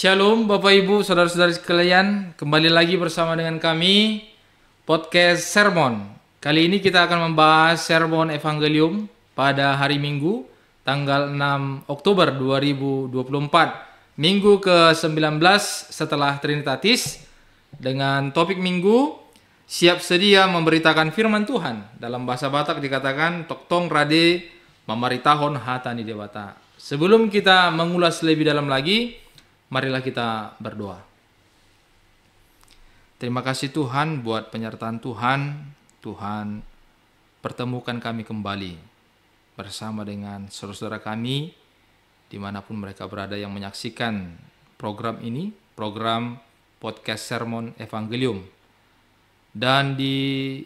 Shalom Bapak Ibu, Saudara-saudari sekalian, kembali lagi bersama dengan kami podcast Sermon. Kali ini kita akan membahas Sermon Evangelium pada hari Minggu tanggal 6 Oktober 2024, Minggu ke-19 setelah Trinitatis, dengan topik Minggu siap sedia memberitakan firman Tuhan. Dalam bahasa Batak dikatakan toktong rade mamaritahon hatani dewata. Sebelum kita mengulas lebih dalam lagi, marilah kita berdoa. Terima kasih Tuhan buat penyertaan Tuhan. Tuhan, pertemukan kami kembali bersama dengan saudara-saudara kami dimanapun mereka berada yang menyaksikan program ini, program podcast Sermon Evangelium. Dan di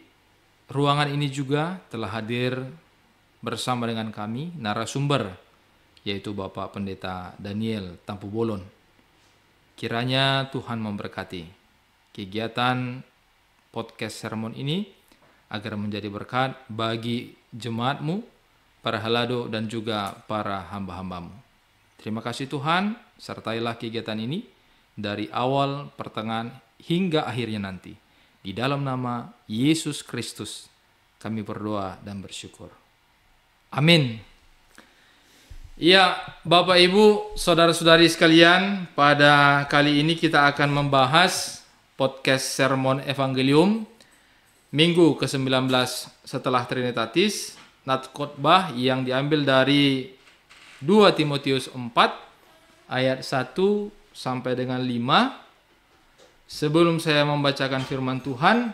ruangan ini juga telah hadir bersama dengan kami narasumber, yaitu Bapak Pendeta Daniel Tampu Bolon. Kiranya Tuhan memberkati kegiatan podcast sermon ini agar menjadi berkat bagi jemaat-Mu, para halado dan juga para hamba-hamba-Mu. Terima kasih Tuhan, sertailah kegiatan ini dari awal, pertengahan hingga akhirnya nanti. Di dalam nama Yesus Kristus kami berdoa dan bersyukur. Amin. Ya, Bapak Ibu, Saudara-saudari sekalian, pada kali ini kita akan membahas podcast Sermon Evangelium Minggu ke-19 setelah Trinitatis, nat khotbah yang diambil dari 2 Timotius 4 ayat 1 sampai dengan 5. Sebelum saya membacakan firman Tuhan,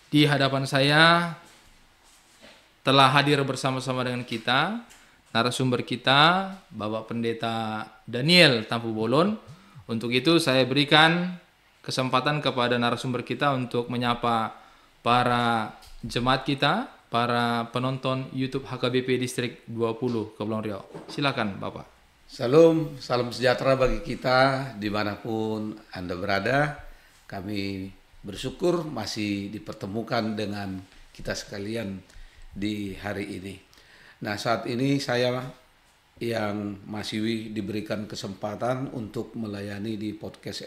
di hadapan saya telah hadir bersama-sama dengan kita narasumber kita, Bapak Pendeta Daniel Tampu Bolon. Untuk itu saya berikan kesempatan kepada narasumber kita untuk menyapa para jemaat kita, para penonton YouTube HKBP Distrik 20 Kepulauan Riau. Silakan Bapak. Salam sejahtera bagi kita dimanapun Anda berada. Kami bersyukur masih dipertemukan dengan kita sekalian di hari ini. Nah, saat ini saya yang masih diberikan kesempatan untuk melayani di podcast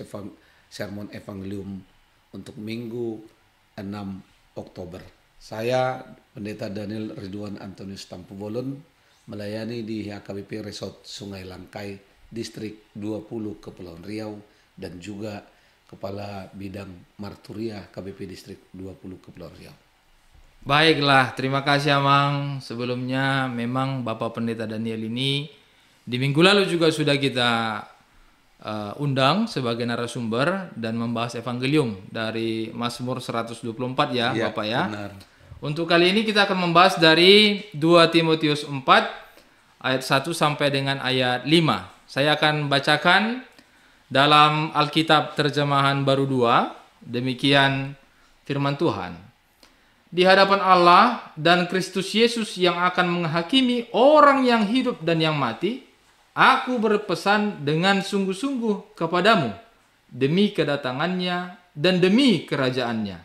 Sermon Evangelium untuk Minggu 6 Oktober. Saya Pendeta Daniel Ridwan Antonius Tampu Bolon melayani di HKBP Resort Sungai Langkai, Distrik 20 Kepulauan Riau, dan juga Kepala Bidang Marturia KBP Distrik 20 Kepulauan Riau. Baiklah, terima kasih Amang. Sebelumnya memang Bapak Pendeta Daniel ini di minggu lalu juga sudah kita undang sebagai narasumber dan membahas Evangelium dari Mazmur 124 ya Bapak ya. Benar. Untuk kali ini kita akan membahas dari 2 Timotius 4 ayat 1 sampai dengan ayat 5. Saya akan bacakan dalam Alkitab terjemahan baru 2. Demikian firman Tuhan. Di hadapan Allah dan Kristus Yesus yang akan menghakimi orang yang hidup dan yang mati, aku berpesan dengan sungguh-sungguh kepadamu demi kedatangannya dan demi kerajaannya.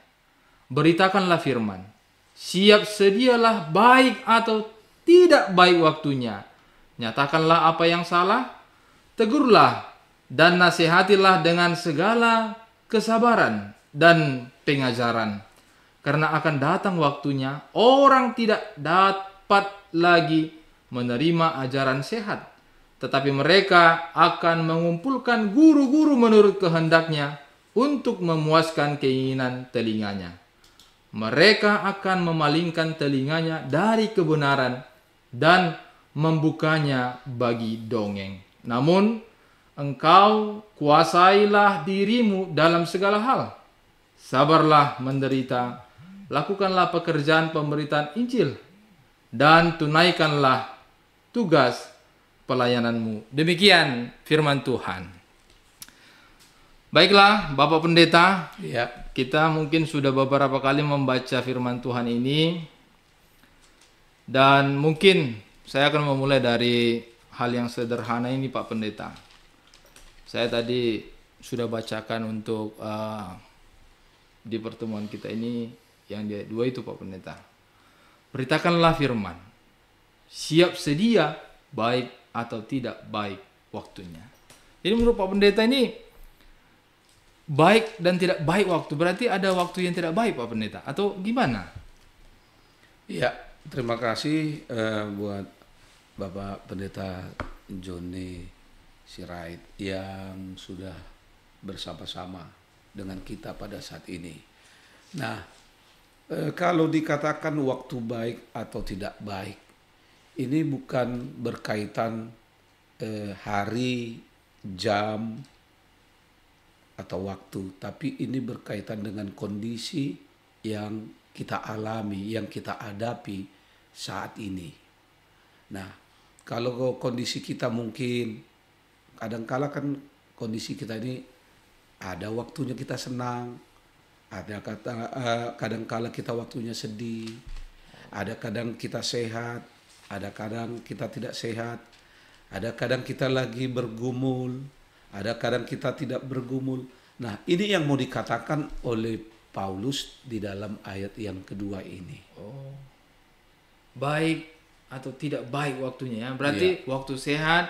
Beritakanlah firman, siap sedialah baik atau tidak baik waktunya. Nyatakanlah apa yang salah, tegurlah dan nasihatilah dengan segala kesabaran dan pengajaran. Karena akan datang waktunya orang tidak dapat lagi menerima ajaran sehat, tetapi mereka akan mengumpulkan guru-guru menurut kehendaknya untuk memuaskan keinginan telinganya. Mereka akan memalingkan telinganya dari kebenaran dan membukanya bagi dongeng. Namun engkau kuasailah dirimu dalam segala hal. Sabarlah menderita, lakukanlah pekerjaan pemberitaan Injil, dan tunaikanlah tugas pelayananmu. Demikian firman Tuhan. Baiklah, Bapak Pendeta, Ya. kita mungkin sudah beberapa kali membaca firman Tuhan ini, dan mungkin saya akan memulai dari hal yang sederhana ini, Pak Pendeta. Saya tadi sudah bacakan untuk di pertemuan kita ini yang di ayat 2 itu Pak Pendeta. Beritakanlah firman, siap sedia baik atau tidak baik waktunya. Jadi menurut Pak Pendeta ini baik dan tidak baik waktu. Berarti ada waktu yang tidak baik Pak Pendeta atau gimana? Ya, terima kasih buat Bapak Pendeta Joni Sirait yang sudah bersama-sama dengan kita pada saat ini. Nah, kalau dikatakan waktu baik atau tidak baik, ini bukan berkaitan hari, jam, atau waktu, tapi ini berkaitan dengan kondisi yang kita alami, yang kita hadapi saat ini. Nah, kalau kondisi kita mungkin kadangkala kan kondisi kita ini ada waktunya kita senang, ada kadangkala kita waktunya sedih, ada kadang kita sehat, ada kadang kita tidak sehat, ada kadang kita lagi bergumul, ada kadang kita tidak bergumul. Nah, ini yang mau dikatakan oleh Paulus di dalam ayat yang kedua ini. Oh, baik atau tidak baik waktunya ya. Berarti waktu sehat,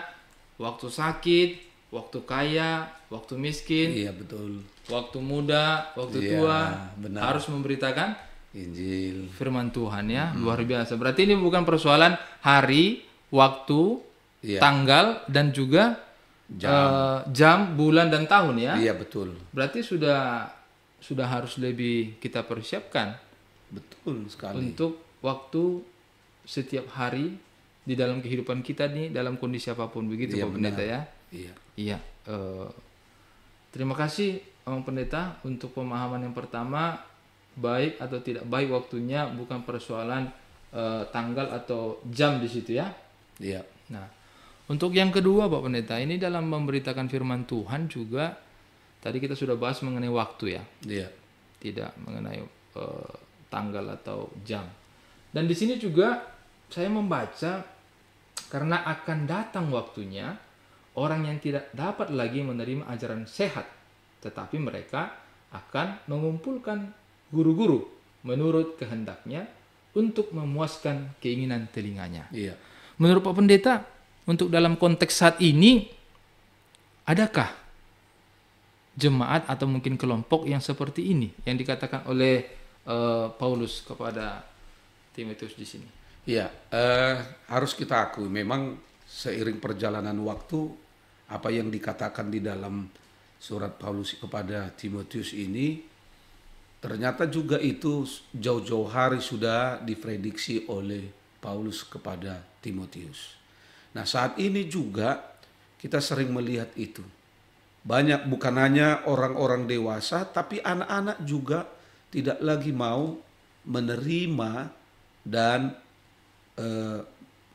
waktu sakit, waktu kaya, waktu miskin. Iya, betul. Waktu muda, waktu tua, benar. harus memberitakan Injil. firman Tuhan ya. Luar biasa. Berarti ini bukan persoalan hari, waktu, tanggal, dan juga jam, bulan, dan tahun ya. Iya, betul. Berarti sudah harus lebih kita persiapkan. Betul sekali. Untuk waktu setiap hari di dalam kehidupan kita nih, dalam kondisi apapun. Begitu Pak Pendeta ya. Iya. Terima kasih Om Pendeta untuk pemahaman yang pertama. Baik atau tidak baik waktunya bukan persoalan tanggal atau jam di situ ya. Iya. Nah, untuk yang kedua Pak Pendeta, ini dalam memberitakan firman Tuhan juga tadi kita sudah bahas mengenai waktu ya. Iya. Tidak mengenai tanggal atau jam. Dan di sini juga saya membaca karena akan datang waktunya orang yang tidak dapat lagi menerima ajaran sehat, tetapi mereka akan mengumpulkan guru-guru menurut kehendaknya untuk memuaskan keinginan telinganya. Iya. Menurut Pak Pendeta, untuk dalam konteks saat ini, adakah jemaat atau mungkin kelompok yang seperti ini yang dikatakan oleh Paulus kepada Timotius di sini? Iya, harus kita akui memang seiring perjalanan waktu apa yang dikatakan di dalam surat Paulus kepada Timotius ini ternyata juga itu jauh-jauh hari sudah diprediksi oleh Paulus kepada Timotius. Nah, saat ini juga kita sering melihat itu. Banyak bukan hanya orang-orang dewasa, tapi anak-anak juga tidak lagi mau menerima dan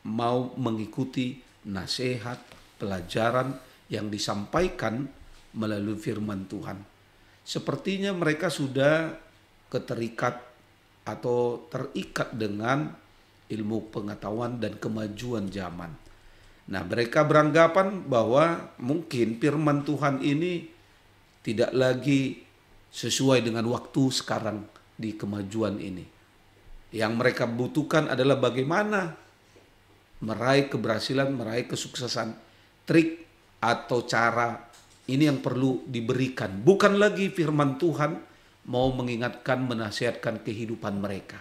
mau mengikuti nasihat, pelajaran yang disampaikan melalui firman Tuhan. Sepertinya mereka sudah keterikat atau terikat dengan ilmu pengetahuan dan kemajuan zaman. Nah, mereka beranggapan bahwa mungkin firman Tuhan ini tidak lagi sesuai dengan waktu sekarang di kemajuan ini. Yang mereka butuhkan adalah bagaimana meraih keberhasilan, meraih kesuksesan. Trik atau cara ini yang perlu diberikan. Bukan lagi firman Tuhan mau mengingatkan, menasihatkan kehidupan mereka.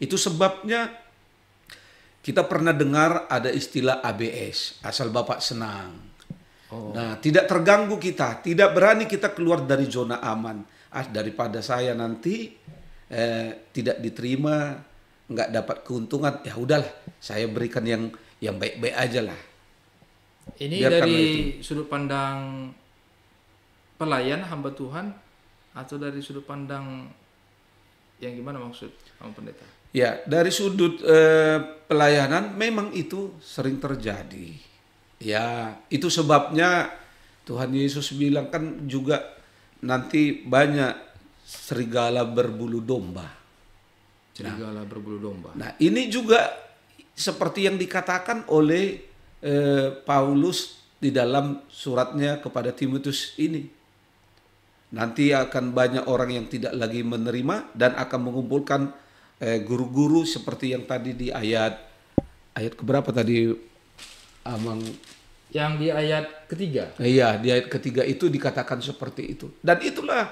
Itu sebabnya kita pernah dengar ada istilah ABS, asal Bapak senang. Nah, tidak terganggu kita, tidak berani kita keluar dari zona aman. Daripada saya nanti tidak diterima, nggak dapat keuntungan, ya udahlah, saya berikan yang baik-baik aja lah. Ini dari sudut pandang pelayan hamba Tuhan atau dari sudut pandang yang gimana maksud Om Pendeta? Ya, dari sudut pelayanan memang itu sering terjadi. Ya, itu sebabnya Tuhan Yesus bilang kan juga nanti banyak serigala berbulu domba. Serigala berbulu domba. Nah, ini juga seperti yang dikatakan oleh Paulus di dalam suratnya kepada Timotius ini. Nanti akan banyak orang yang tidak lagi menerima dan akan mengumpulkan guru-guru seperti yang tadi di ayat keberapa tadi Amang Yang di ayat ketiga. Iya, di ayat ketiga itu dikatakan seperti itu. Dan itulah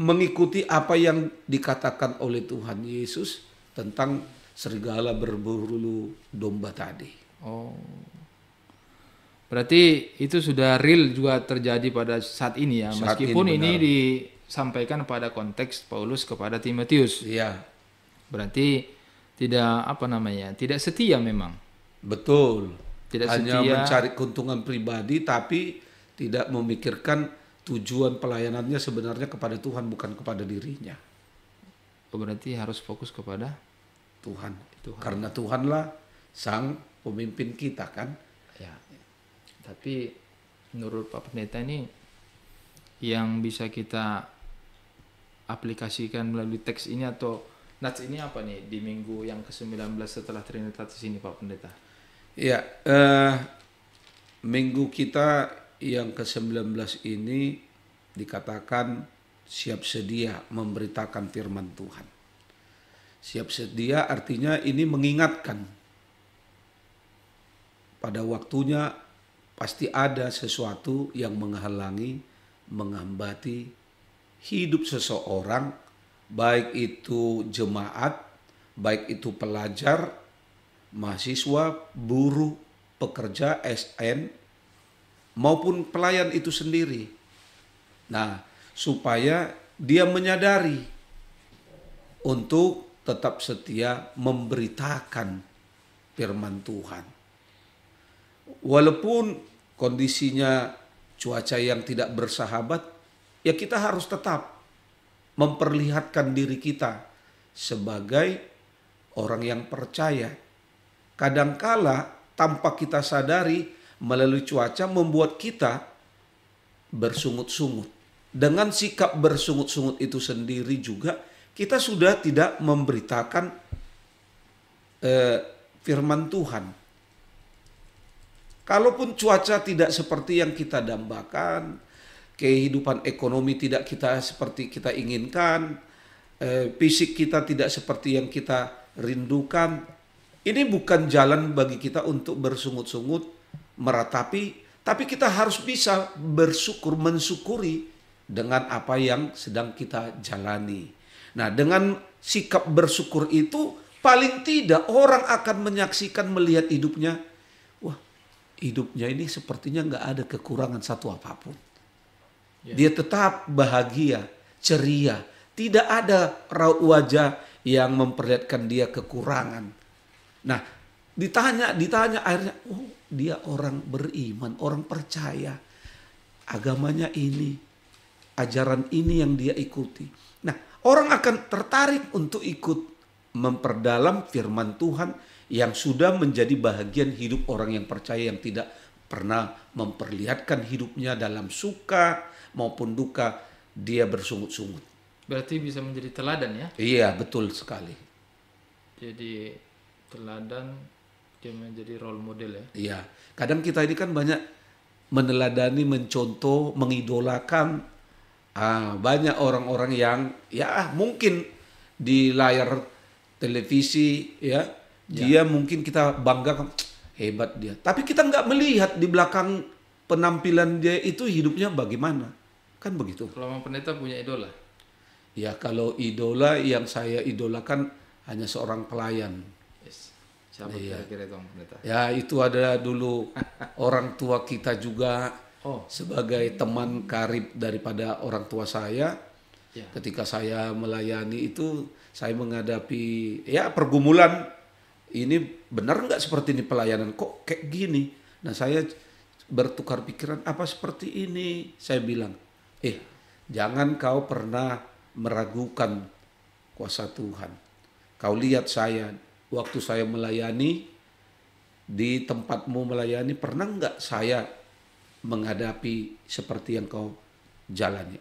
mengikuti apa yang dikatakan oleh Tuhan Yesus tentang serigala berbulu domba tadi. Oh. Berarti itu sudah real juga terjadi pada saat ini ya. Saat Meskipun ini ini benar. disampaikan pada konteks Paulus kepada Timotius. Iya, Berarti tidak tidak setia memang. betul. Tidak Hanya setia. mencari keuntungan pribadi tapi tidak memikirkan tujuan pelayanannya sebenarnya kepada Tuhan bukan kepada dirinya. Berarti harus fokus kepada Tuhan. Tuhan. Karena Tuhanlah sang pemimpin kita kan. ya. Tapi menurut Pak Pendeta ini yang bisa kita aplikasikan melalui teks ini atau nats ini apa nih di minggu yang ke-19 setelah Trinitatis ini Pak Pendeta? Ya, minggu kita yang ke-19 ini dikatakan siap sedia memberitakan firman Tuhan. Siap sedia artinya ini mengingatkan pada waktunya pasti ada sesuatu yang menghalangi, menghambati hidup seseorang, baik itu jemaat, baik itu pelajar, mahasiswa, buruh, pekerja, SN, maupun pelayan itu sendiri. Nah, supaya dia menyadari untuk tetap setia memberitakan firman Tuhan. Walaupun kondisinya cuaca yang tidak bersahabat, ya kita harus tetap memperlihatkan diri kita sebagai orang yang percaya. Kadangkala tanpa kita sadari melalui cuaca membuat kita bersungut-sungut. Dengan sikap bersungut-sungut itu sendiri juga kita sudah tidak memberitakan firman Tuhan. Kalaupun cuaca tidak seperti yang kita dambakan, kehidupan ekonomi tidak kita seperti kita inginkan, fisik kita tidak seperti yang kita rindukan, ini bukan jalan bagi kita untuk bersungut-sungut, meratapi, tapi kita harus bisa bersyukur, mensyukuri dengan apa yang sedang kita jalani. Nah, dengan sikap bersyukur itu, paling tidak orang akan menyaksikan, melihat hidupnya, wah, hidupnya ini sepertinya nggak ada kekurangan satu apapun. Dia tetap bahagia, ceria, tidak ada raut wajah yang memperlihatkan dia kekurangan. Nah, ditanya akhirnya, oh dia orang beriman, orang percaya. Agamanya ini, ajaran ini yang dia ikuti. Nah, orang akan tertarik untuk ikut memperdalam firman Tuhan yang sudah menjadi bahagian hidup orang yang percaya yang tidak pernah memperlihatkan hidupnya dalam suka maupun duka, dia bersungut-sungut. Berarti bisa menjadi teladan ya? Iya, betul sekali. Jadi teladan, dia menjadi role model ya? Iya, kadang kita ini kan banyak meneladani, mencontoh, mengidolakan banyak orang-orang yang ya mungkin di layar televisi ya, dia mungkin kita banggakan hebat dia. Tapi kita nggak melihat di belakang penampilan dia itu hidupnya bagaimana. Kan begitu. Kalau Bang Pendeta punya idola? Ya kalau idola yang saya idolakan hanya seorang pelayan. Yes. Siapa kira-kira itu Bang Pendeta? Ya itu ada dulu orang tua kita juga sebagai teman karib daripada orang tua saya. Ya. Ketika saya melayani itu saya menghadapi ya pergumulan, ini benar nggak seperti ini pelayanan, kok kayak gini. Nah saya bertukar pikiran, apa seperti ini? Saya bilang, jangan kau pernah meragukan kuasa Tuhan. Kau lihat saya, waktu saya melayani, di tempatmu melayani, pernah nggak saya menghadapi seperti yang kau jalani?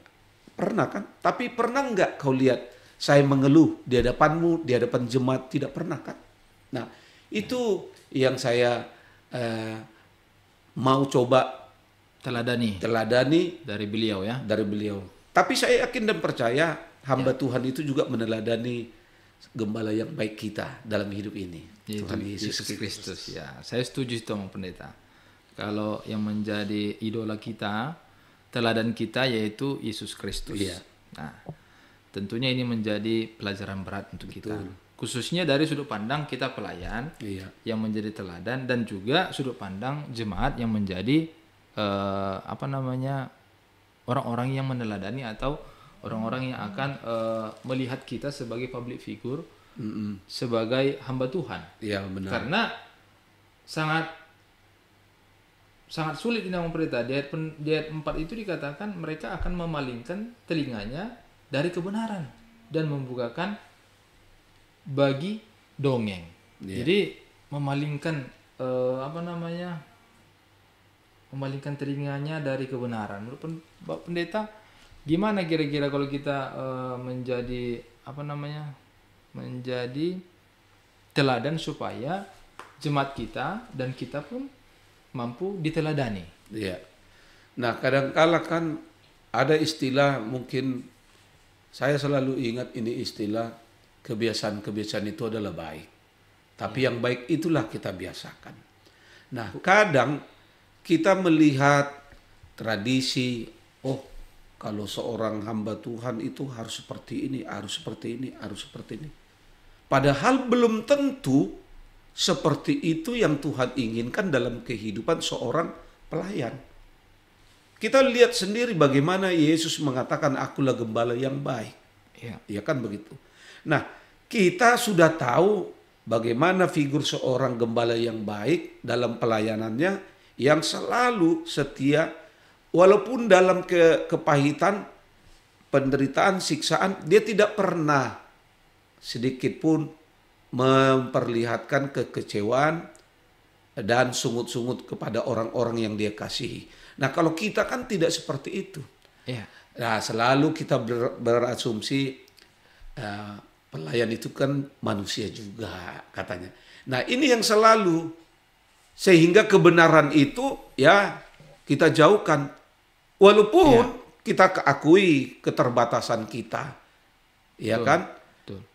Pernah kan? Tapi pernah nggak kau lihat saya mengeluh di hadapanmu, di hadapan jemaat? Tidak pernah kan? Nah, itu yang saya mau coba teladani dari beliau ya. Dari beliau. Tapi saya yakin dan percaya hamba Tuhan itu juga meneladani gembala yang baik kita dalam hidup ini. Tuhan Yesus Kristus. Ya, saya setuju itu Bang Pendeta. Kalau yang menjadi idola kita, teladan kita yaitu Yesus Kristus. Iya. Nah, tentunya ini menjadi pelajaran berat untuk kita. Khususnya dari sudut pandang kita pelayan Iya. yang menjadi teladan, dan juga sudut pandang jemaat yang menjadi orang-orang yang meneladani atau orang-orang yang akan melihat kita sebagai public figure, sebagai hamba Tuhan. Iya, benar. Karena sangat sulit di dalam pendeta. Di ayat 4 itu dikatakan mereka akan memalingkan telinganya dari kebenaran dan membukakan bagi dongeng. Jadi memalingkan memalingkan telinganya dari kebenaran. Menurut Bapak Pendeta, gimana kira-kira kalau kita menjadi teladan supaya jemaat kita dan kita pun mampu diteladani. Iya. Nah, kadangkala kan ada istilah, mungkin saya selalu ingat ini istilah, kebiasaan-kebiasaan itu adalah baik. Tapi yang baik itulah kita biasakan. Nah, kadang kita melihat tradisi, kalau seorang hamba Tuhan itu harus seperti ini, harus seperti ini, harus seperti ini. Padahal belum tentu seperti itu yang Tuhan inginkan dalam kehidupan seorang pelayan. Kita lihat sendiri bagaimana Yesus mengatakan, akulah gembala yang baik. Ya kan begitu. Nah, kita sudah tahu bagaimana figur seorang gembala yang baik dalam pelayanannya, yang selalu setia, walaupun dalam kepahitan, penderitaan, siksaan, dia tidak pernah sedikit pun memperlihatkan kekecewaan dan sungut-sungut kepada orang-orang yang dia kasihi. Nah, kalau kita kan tidak seperti itu. Nah, selalu kita berasumsi pelayan itu kan manusia juga katanya. Nah, ini yang selalu, sehingga kebenaran itu ya kita jauhkan. Walaupun kita akui keterbatasan kita. Ya kan?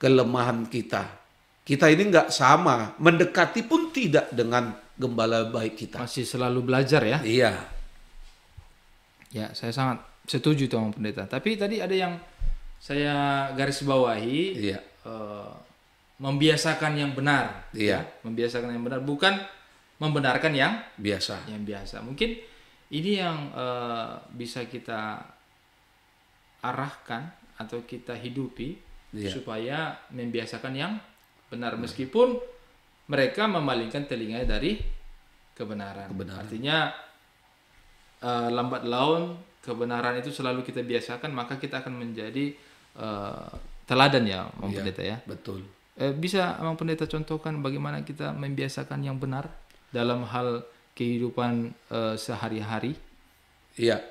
Kelemahan kita. Kita ini nggak sama, mendekati pun tidak dengan gembala baik kita. Masih selalu belajar ya? Iya. Ya, saya sangat setuju sama pendeta. Tapi tadi ada yang saya garis bawahi, membiasakan yang benar. Iya. Membiasakan yang benar, bukan membenarkan yang biasa. Yang biasa. Mungkin ini yang bisa kita arahkan atau kita hidupi supaya membiasakan yang benar, meskipun mereka memalingkan telinganya dari kebenaran. Artinya lambat laun kebenaran itu selalu kita biasakan, maka kita akan menjadi teladan ya, Bang Pendeta ya. Betul. Bisa Bang Pendeta contohkan bagaimana kita membiasakan yang benar dalam hal kehidupan sehari-hari? Iya.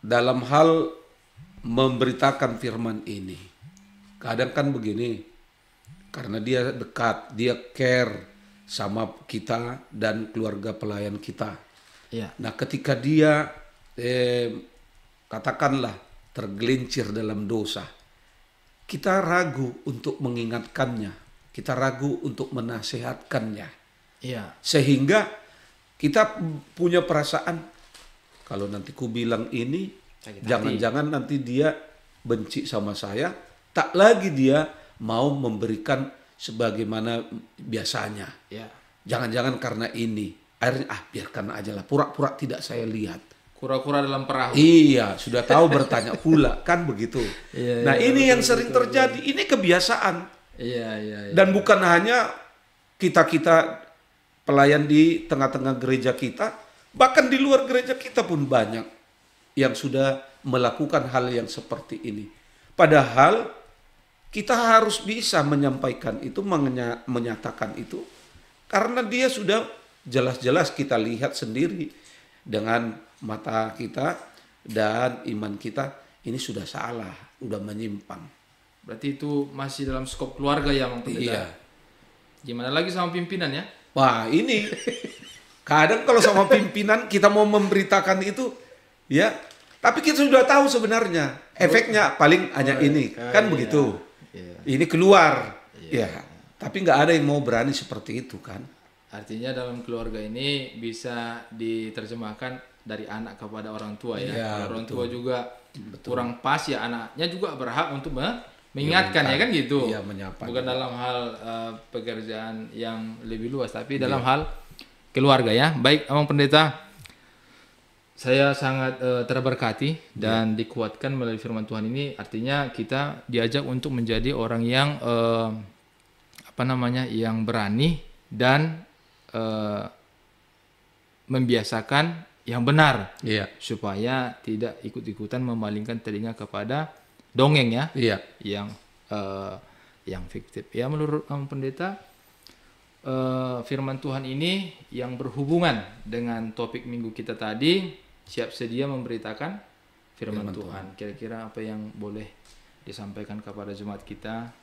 Dalam hal memberitakan firman ini, kadang kan begini, karena dia dekat, dia care sama kita dan keluarga pelayan kita. Nah, ketika dia katakanlah tergelincir dalam dosa, kita ragu untuk mengingatkannya, kita ragu untuk menasehatkannya. Sehingga kita punya perasaan, kalau nanti ku bilang ini, jangan-jangan nanti dia benci sama saya, tak lagi dia mau memberikan sebagaimana biasanya. Jangan-jangan karena ini, akhirnya biarkan aja lah, pura-pura tidak saya lihat. Kura-kura dalam perahu. Iya, sudah tahu bertanya pula, kan begitu. Nah, ini yang sering terjadi, ini kebiasaan. Dan bukan hanya kita pelayan di tengah-tengah gereja kita, bahkan di luar gereja kita pun banyak yang sudah melakukan hal yang seperti ini. Padahal kita harus bisa menyampaikan itu, menyatakan itu, karena dia sudah jelas-jelas kita lihat sendiri dengan mata kita dan iman kita, ini sudah salah, sudah menyimpang. Berarti itu masih dalam skop keluarga ya, Bang Pendeta? Iya. Gimana lagi sama pimpinan ya? Wah, ini kadang kalau sama pimpinan kita mau memberitakan itu, ya, tapi kita sudah tahu sebenarnya efeknya paling hanya ini, kan begitu. Ini keluar, tapi nggak ada yang mau berani seperti itu kan. Artinya dalam keluarga ini bisa diterjemahkan dari anak kepada orang tua ya. Iya, Kalau orang betul. tua juga kurang pas ya anaknya juga berhak untuk mengingatkan ya kan gitu. Iya, menyapa. Bukan dalam hal pekerjaan yang lebih luas tapi dalam hal keluarga ya. Baik, Abang Pendeta, saya sangat terberkati dan dikuatkan melalui firman Tuhan ini. Artinya kita diajak untuk menjadi orang yang yang berani dan membiasakan yang benar, Iya. supaya tidak ikut-ikutan memalingkan telinga kepada dongeng ya, Iya. yang fiktif. Ya menurut Abang Pendeta, firman Tuhan ini yang berhubungan dengan topik minggu kita tadi, siap sedia memberitakan firman Tuhan. Kira-kira apa yang boleh disampaikan kepada jemaat kita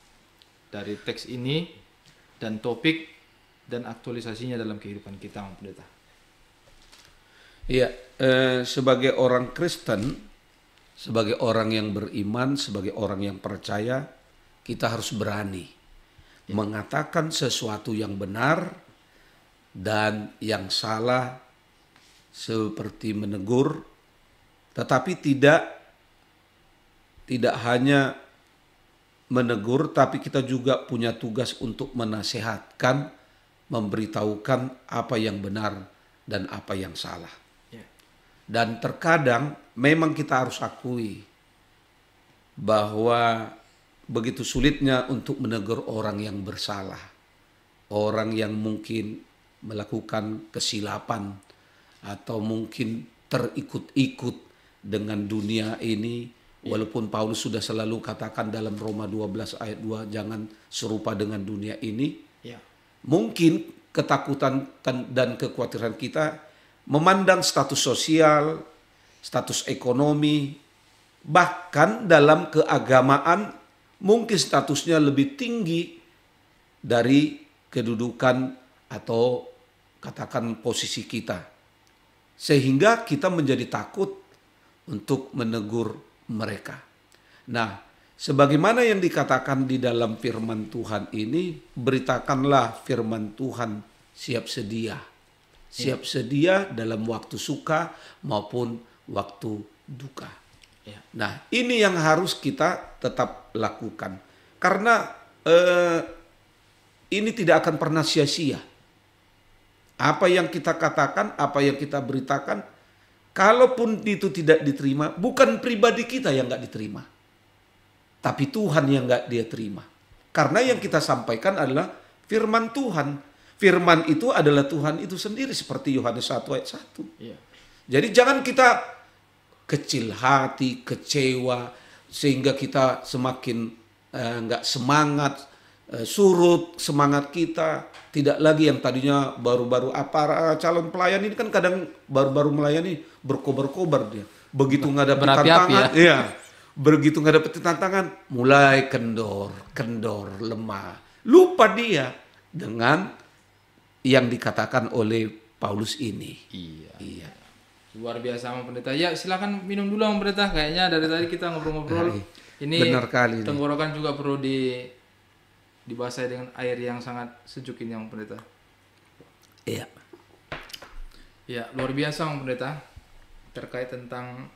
dari teks ini dan topik dan aktualisasinya dalam kehidupan kita, Abang Pendeta? Iya, sebagai orang Kristen, sebagai orang yang beriman, sebagai orang yang percaya, kita harus berani mengatakan sesuatu yang benar dan yang salah, seperti menegur, tetapi tidak hanya menegur, tapi kita juga punya tugas untuk menasehatkan, memberitahukan apa yang benar dan apa yang salah. Dan terkadang memang kita harus akui bahwa begitu sulitnya untuk menegur orang yang bersalah, orang yang mungkin melakukan kesilapan atau mungkin terikut-ikut dengan dunia ini. Walaupun Paulus sudah selalu katakan dalam Roma 12 ayat 2, jangan serupa dengan dunia ini. Mungkin ketakutan dan kekhawatiran kita memandang status sosial, status ekonomi, bahkan dalam keagamaan mungkin statusnya lebih tinggi dari kedudukan atau katakan posisi kita. Sehingga kita menjadi takut untuk menegur mereka. Nah, sebagaimana yang dikatakan di dalam firman Tuhan ini, beritakanlah firman Tuhan siap sedia. Siap sedia dalam waktu suka maupun waktu duka. Nah, ini yang harus kita tetap lakukan. Karena ini tidak akan pernah sia-sia. Apa yang kita katakan, apa yang kita beritakan, kalaupun itu tidak diterima, bukan pribadi kita yang nggak diterima, tapi Tuhan yang nggak dia terima. Karena yang kita sampaikan adalah firman Tuhan. Firman itu adalah Tuhan itu sendiri, seperti Yohanes 1 ayat 1. Jadi jangan kita kecil hati, kecewa, sehingga kita semakin nggak semangat, surut semangat kita. Tidak lagi yang tadinya baru-baru calon pelayan ini kan kadang baru-baru melayani berkobar-kobar dia. Begitu nggak dapet tantangan, begitu nggak dapet tantangan, mulai kendor, lemah. Lupa dia dengan yang dikatakan oleh Paulus ini. Iya. Luar biasa, Bang Pendeta. Ya, silakan minum dulu, Bang Pendeta. Kayaknya dari tadi kita ngobrol-ngobrol. Ini benar kali. Tenggorokan juga perlu dibasahi dengan air yang sangat sejuk ini, Bang Pendeta. Iya. Ya, luar biasa, Bang Pendeta. Terkait tentang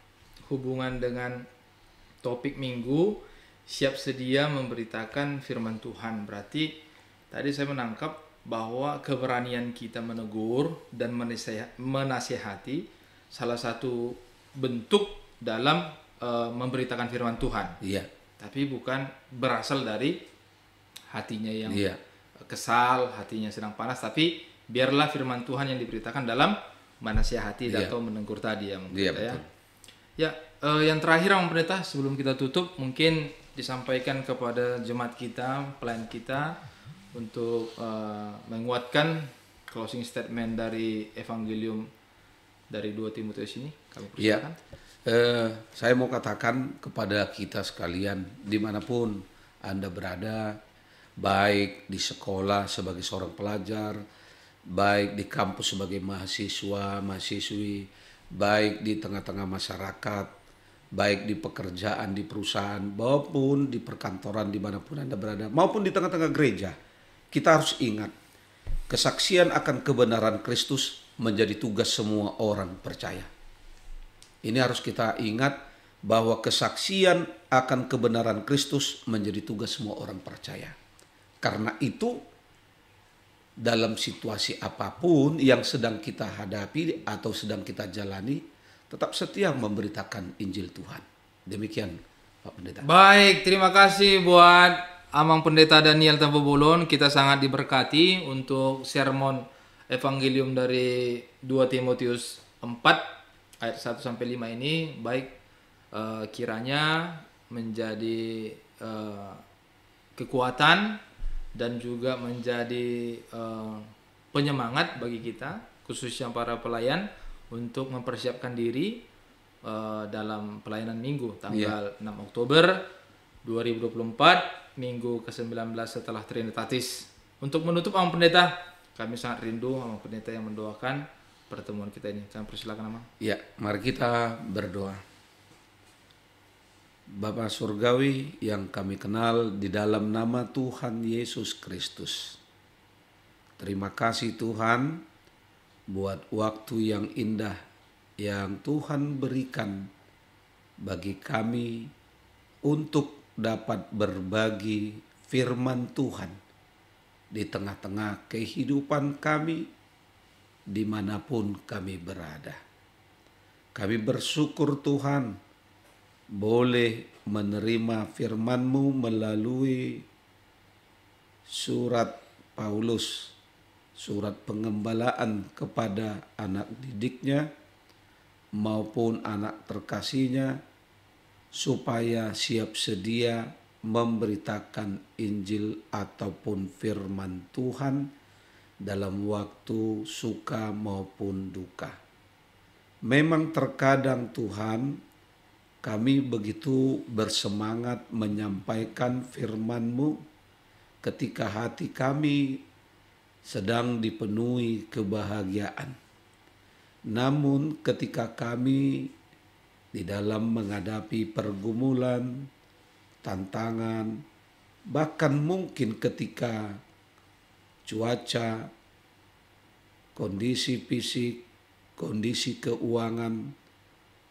hubungan dengan topik minggu, siap sedia memberitakan firman Tuhan. Berarti tadi saya menangkap bahwa keberanian kita menegur dan menasihati salah satu bentuk dalam memberitakan firman Tuhan. Iya. Tapi bukan berasal dari hatinya yang kesal, hatinya sedang panas, tapi biarlah firman Tuhan yang diberitakan dalam menasihati atau menegur tadi ya, betul. Ya, yang terakhir, Bang Pendeta, sebelum kita tutup, mungkin disampaikan kepada jemaat kita, pelayan kita, untuk menguatkan closing statement dari evangelium dari 2 Timotius ini. Kami persilakan. Saya mau katakan kepada kita sekalian, dimanapun Anda berada, baik di sekolah sebagai seorang pelajar, baik di kampus sebagai mahasiswa, mahasiswi, baik di tengah-tengah masyarakat, baik di pekerjaan, di perusahaan, maupun di perkantoran dimanapun Anda berada, maupun di tengah-tengah gereja. Kita harus ingat, kesaksian akan kebenaran Kristus menjadi tugas semua orang percaya. Ini harus kita ingat bahwa kesaksian akan kebenaran Kristus menjadi tugas semua orang percaya. Karena itu, dalam situasi apapun yang sedang kita hadapi atau sedang kita jalani, tetap setia memberitakan Injil Tuhan. Demikian, Pak Pendeta. Baik, terima kasih buat Amang Pendeta Daniel Tambobolon. Kita sangat diberkati untuk sermon Evangelium dari 2 Timotius 4 ayat 1 sampai 5 ini. Baik, kiranya menjadi kekuatan dan juga menjadi penyemangat bagi kita, khususnya para pelayan, untuk mempersiapkan diri dalam pelayanan minggu tanggal 6 Oktober 2024, minggu ke-19 setelah Trinitatis. Untuk menutup, Amang Pendeta, kami sangat rindu Amang Pendeta yang mendoakan pertemuan kita ini. Kami persilakan, Amang. Ya, mari kita berdoa. Bapa Surgawi yang kami kenal di dalam nama Tuhan Yesus Kristus. Terima kasih Tuhan buat waktu yang indah yang Tuhan berikan bagi kami untuk dapat berbagi firman Tuhan di tengah-tengah kehidupan kami dimanapun kami berada. Kami bersyukur Tuhan boleh menerima firman-Mu melalui surat Paulus, surat pengembalaan kepada anak didiknya maupun anak terkasihnya, supaya siap sedia memberitakan Injil ataupun firman Tuhan dalam waktu suka maupun duka. Memang terkadang Tuhan, kami begitu bersemangat menyampaikan firman-Mu ketika hati kami sedang dipenuhi kebahagiaan. Namun ketika kami di dalam menghadapi pergumulan, tantangan, bahkan mungkin ketika cuaca, kondisi fisik, kondisi keuangan,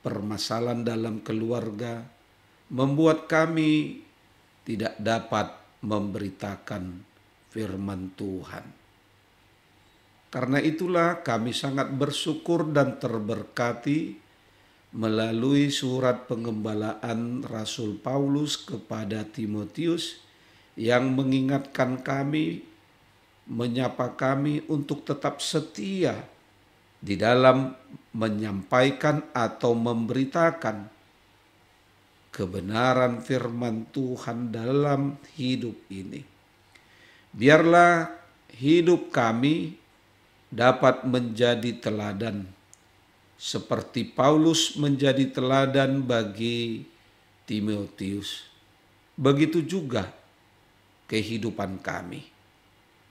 permasalahan dalam keluarga membuat kami tidak dapat memberitakan firman Tuhan. Karena itulah kami sangat bersyukur dan terberkati melalui surat pengembalaan Rasul Paulus kepada Timotius yang mengingatkan kami, menyapa kami untuk tetap setia di dalam menyampaikan atau memberitakan kebenaran firman Tuhan dalam hidup ini. Biarlah hidup kami dapat menjadi teladan, seperti Paulus menjadi teladan bagi Timotius. Begitu juga kehidupan kami.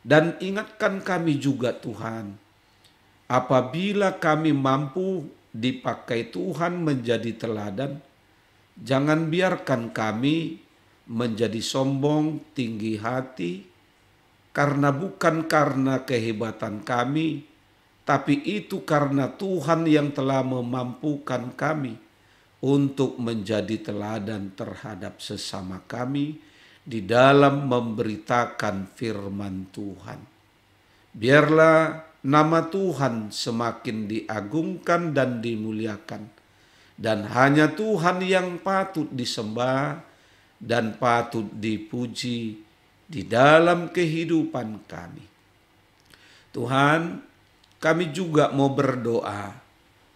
Dan ingatkan kami juga Tuhan, apabila kami mampu dipakai Tuhan menjadi teladan, jangan biarkan kami menjadi sombong, tinggi hati, karena bukan karena kehebatan kami, tapi itu karena Tuhan yang telah memampukan kami untuk menjadi teladan terhadap sesama kami di dalam memberitakan firman Tuhan. Biarlah nama Tuhan semakin diagungkan dan dimuliakan, dan hanya Tuhan yang patut disembah dan patut dipuji di dalam kehidupan kami. Tuhan, kami juga mau berdoa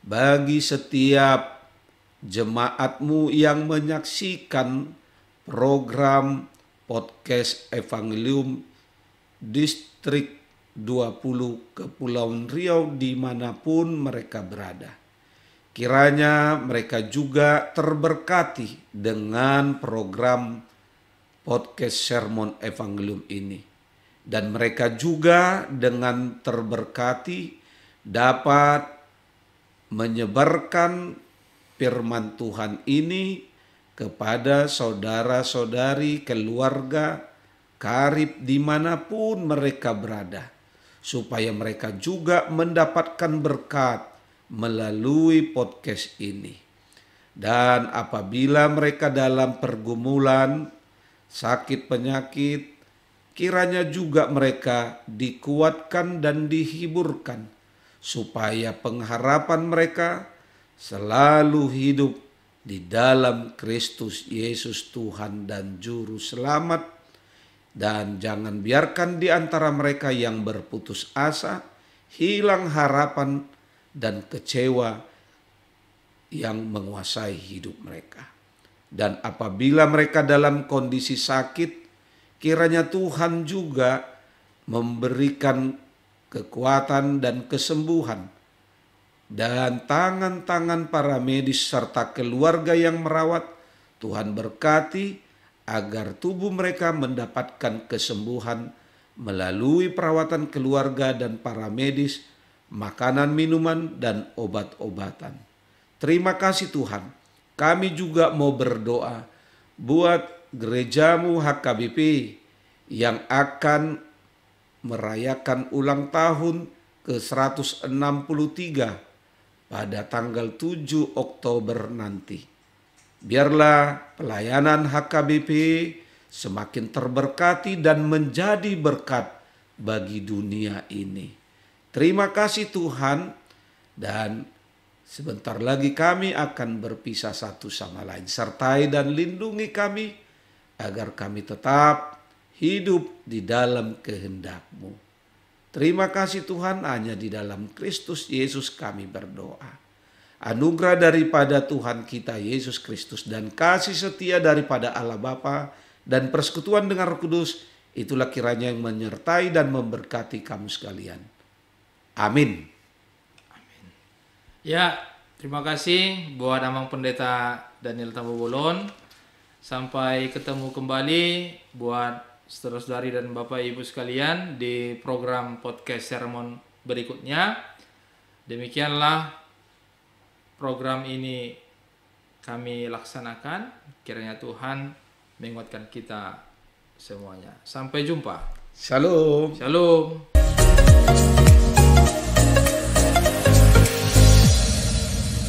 bagi setiap jemaat-Mu yang menyaksikan program podcast Evangelium Distrik 20 Kepulauan Riau dimanapun mereka berada. Kiranya mereka juga terberkati dengan program podcast Sermon Evangelium ini. Dan mereka juga dengan terberkati dapat menyebarkan firman Tuhan ini kepada saudara-saudari, keluarga, karib dimanapun mereka berada. supaya mereka juga mendapatkan berkat melalui podcast ini. Dan apabila mereka dalam pergumulan, sakit penyakit, kiranya juga mereka dikuatkan dan dihiburkan, supaya pengharapan mereka selalu hidup di dalam Kristus Yesus Tuhan dan Juru Selamat. Dan jangan biarkan di antara mereka yang berputus asa, hilang harapan dan kecewa yang menguasai hidup mereka. Dan apabila mereka dalam kondisi sakit, kiranya Tuhan juga memberikan kekuatan dan kesembuhan. Dan tangan-tangan para medis serta keluarga yang merawat, Tuhan berkati agar tubuh mereka mendapatkan kesembuhan melalui perawatan keluarga dan para medis, makanan, minuman, dan obat-obatan. Terima kasih Tuhan. Kami juga mau berdoa buat gerejamu HKBP yang akan merayakan ulang tahun ke-163 pada tanggal 7 Oktober nanti. Biarlah pelayanan HKBP semakin terberkati dan menjadi berkat bagi dunia ini. Terima kasih Tuhan, dan sebentar lagi kami akan berpisah satu sama lain. Sertai dan lindungi kami agar kami tetap hidup di dalam kehendak-Mu. Terima kasih Tuhan, hanya di dalam Kristus Yesus kami berdoa. Anugerah daripada Tuhan kita Yesus Kristus dan kasih setia daripada Allah Bapa dan persekutuan dengan Roh Kudus, itulah kiranya yang menyertai dan memberkati kamu sekalian. Amin. Ya, terima kasih buat Amang Pendeta Daniel Tambobolon. Sampai ketemu kembali buat saudara-saudari dan Bapak Ibu sekalian di program podcast sermon berikutnya. Demikianlah program ini kami laksanakan. Kiranya Tuhan menguatkan kita semuanya. Sampai jumpa. Shalom. Shalom.